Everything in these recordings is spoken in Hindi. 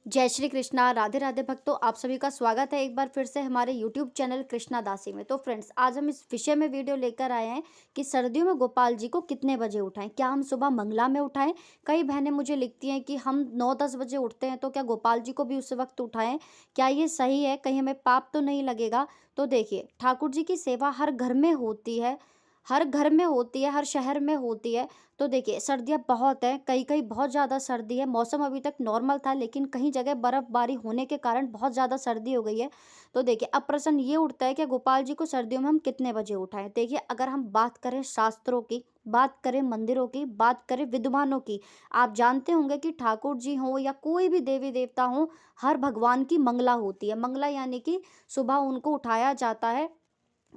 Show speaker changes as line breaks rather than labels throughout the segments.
जय श्री कृष्णा, राधे राधे भक्तों, आप सभी का स्वागत है एक बार फिर से हमारे यूट्यूब चैनल कृष्णा दासी में। तो फ्रेंड्स, आज हम इस विषय में वीडियो लेकर आए हैं कि सर्दियों में गोपाल जी को कितने बजे उठाएं। क्या हम सुबह मंगला में उठाएं? कई बहनें मुझे लिखती हैं कि हम 9-10 बजे उठते हैं, तो क्या गोपाल जी को भी उस वक्त उठाएं? क्या ये सही है? कहीं हमें पाप तो नहीं लगेगा? तो देखिए, ठाकुर जी की सेवा हर घर में होती है, हर घर में होती है, हर शहर में होती है। तो देखिए, सर्दियाँ बहुत हैं, कहीं-कहीं बहुत ज़्यादा सर्दी है, मौसम अभी तक नॉर्मल था, लेकिन कहीं जगह बर्फ़बारी होने के कारण बहुत ज़्यादा सर्दी हो गई है। तो देखिए, अब प्रश्न ये उठता है कि गोपाल जी को सर्दियों में हम कितने बजे उठाएँ? देखिए, अगर हम बात करें शास्त्रों की, बात करें मंदिरों की, बात करें विद्वानों की, आप जानते होंगे कि ठाकुर जी हों या कोई भी देवी-देवता हों, हर भगवान की मंगला होती है। मंगला यानी कि सुबह उनको उठाया जाता है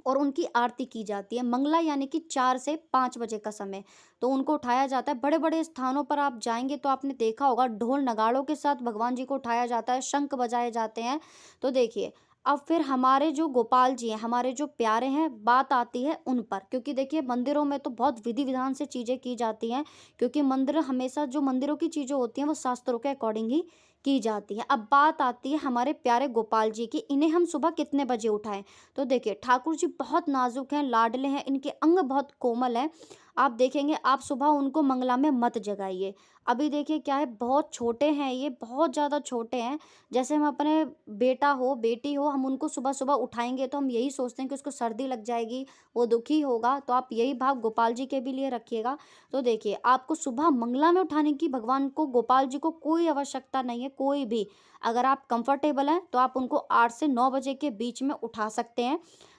और उनकी आरती की जाती है। मंगला यानी कि 4 से 5 बजे का समय, तो उनको उठाया जाता है। बड़े-बड़े स्थानों पर आप जाएँगे तो आपने देखा होगा, ढोल नगाड़ों के साथ भगवान जी को उठाया जाता है, शंख बजाए जाते हैं। तो देखिए, अब फिर हमारे जो गोपाल जी हैं, हमारे जो प्यारे हैं, बात आती है उन पर, क्योंकि देखिए मंदिरों में तो बहुत विधि-विधान से चीज़ें की जाती हैं, क्योंकि मंदिर हमेशा जो मंदिरों की चीज़ें होती हैं वो शास्त्रों के अकॉर्डिंग ही की जाती हैं। अब बात आती है हमारे प्यारे गोपाल जी की, इन्हें हम सुबह कितने बजे उठाएँ? तो देखिए, ठाकुर जी बहुत नाजुक हैं, लाडले हैं, इनके अंग बहुत कोमल हैं। आप देखेंगे, आप सुबह उनको मंगला में मत जगाइए। अभी देखिए क्या है, बहुत छोटे हैं ये, बहुत ज़्यादा छोटे हैं। जैसे हम अपने बेटा हो, बेटी हो, हम उनको सुबह-सुबह उठाएँगे तो हम यही सोचते हैं कि उसको सर्दी लग जाएगी, वो दुखी होगा, तो आप यही भाव गोपाल जी के भी लिए रखिएगा। तो देखिए, आपको सुबह मंगला में उठाने की भगवान को, गोपाल जी को कोई आवश्यकता नहीं है, कोई भी। अगर आप कंफर्टेबल हैं, तो आप उनको 8 से 9 बजे के बीच में उठा सकते हैं।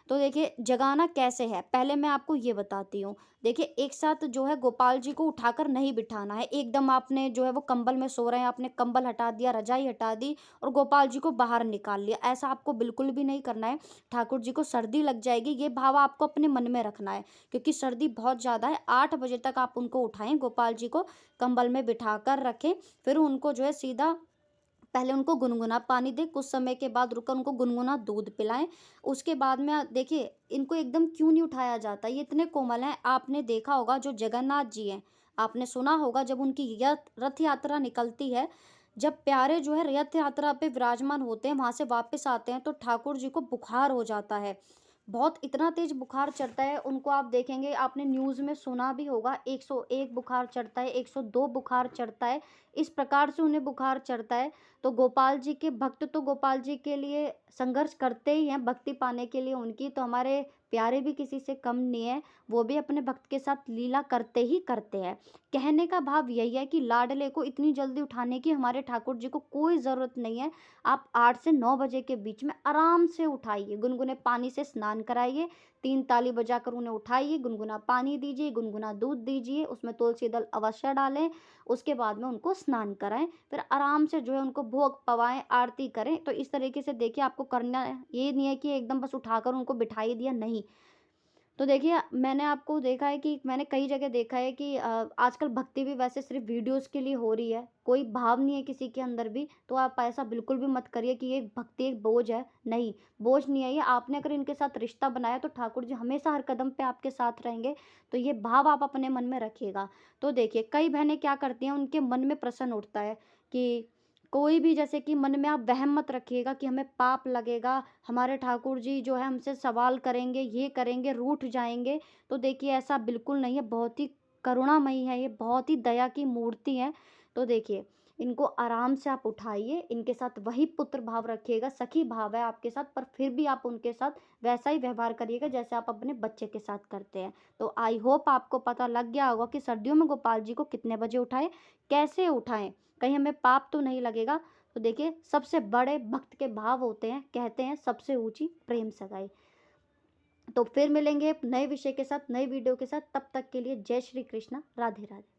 तो देखिए, जगाना कैसे है, पहले मैं आपको ये बताती हूँ। देखिए, एक साथ जो है गोपाल जी को उठाकर नहीं बिठाना है। एकदम आपने जो है वो कंबल में सो रहे हैं, आपने कंबल हटा दिया, रज़ाई हटा दी और गोपाल जी को बाहर निकाल लिया। ऐसा आपको बिल्कुल भी नहीं करना है। ठाकुर जी को सर्दी लग जाएगी, ये भाव आपको अपने मन में रखना है, क्योंकि सर्दी बहुत ज़्यादा है। 8 बजे तक आप उनको उठाएँ, गोपाल जी को कंबल में बिठाकर रखें। फिर उनको जो है सीधा, पहले उनको गुनगुना पानी दें, कुछ समय के बाद रुकर उनको गुनगुना दूध पिलाएँ। उसके बाद में देखिए, इनको एकदम क्यों नहीं उठाया जाता, ये इतने कोमल हैं। आपने देखा होगा जो जगन्नाथ जी हैं, आपने सुना होगा जब उनकी रथ यात्रा निकलती है, जब प्यारे जो है रथ यात्रा पे विराजमान होते हैं, वहाँ से वापस आते हैं, तो ठाकुर जी को बुखार हो जाता है। बहुत इतना तेज़ बुखार चढ़ता है उनको, आप देखेंगे, आपने न्यूज़ में सुना भी होगा, 101 बुखार चढ़ता है, 102 बुखार चढ़ता है, इस प्रकार से उन्हें बुखार चढ़ता है। तो गोपाल जी के भक्त तो गोपाल जी के लिए संघर्ष करते ही हैं, भक्ति पाने के लिए उनकी, तो हमारे प्यारे भी किसी से कम नहीं है, वो भी अपने भक्त के साथ लीला करते ही करते हैं। कहने का भाव यही है कि लाडले को इतनी जल्दी उठाने की हमारे ठाकुर जी को कोई ज़रूरत नहीं है। आप 8 से 9 बजे के बीच में आराम से उठाइए, गुनगुने पानी से स्नान कराइए, 3 ताली बजाकर उन्हें उठाइए, गुनगुना पानी दीजिए, गुनगुना दूध दीजिए, उसमें तुलसी दल अवश्य डालें, उसके बाद में उनको स्नान कराएँ, फिर आराम से जो है उनको भोग पवाएँ, आरती करें। तो इस तरीके से देखिए, आपको करना है, ये नहीं है कि एकदम बस उठाकर उनको बिठा ही दिया, नहीं। तो देखिए, मैंने आपको देखा है कि मैंने कई जगह देखा है कि आजकल भक्ति भी वैसे सिर्फ़ वीडियोज़ के लिए हो रही है, कोई भाव नहीं है किसी के अंदर भी, तो आप ऐसा बिल्कुल भी मत करिए कि ये भक्ति एक बोझ है, नहीं, बोझ नहीं है ये। आपने अगर इनके साथ रिश्ता बनाया तो ठाकुर जी हमेशा हर कदम पे आपके साथ रहेंगे, तो ये भाव आप अपने मन में रखिएगा। तो देखिए, कई बहनें क्या करती हैं, उनके मन में प्रश्न उठता है कि कोई भी, जैसे कि मन में आप वहम मत रखिएगा कि हमें पाप लगेगा, हमारे ठाकुर जी जो है हमसे सवाल करेंगे, ये करेंगे, रूठ जाएँगे। तो देखिए, ऐसा बिल्कुल नहीं है, बहुत ही करुणामयी है ये, बहुत ही दया की मूर्ति हैं। तो देखिए, इनको आराम से आप उठाइए, इनके साथ वही पुत्र भाव रखिएगा, सखी भाव है आपके साथ, पर फिर भी आप उनके साथ वैसा ही व्यवहार करिएगा जैसे आप अपने बच्चे के साथ करते हैं। तो आई होप आपको पता लग गया होगा कि सर्दियों में गोपाल जी को कितने बजे उठाएँ, कैसे उठाएँ, कहीं हमें पाप तो नहीं लगेगा। तो देखिए, सबसे बड़े भक्त के भाव होते हैं, कहते हैं सबसे ऊँची प्रेम सगाई। तो फिर मिलेंगे नए विषय के साथ, नए वीडियो के साथ, तब तक के लिए जय श्री कृष्ण, राधे राधे।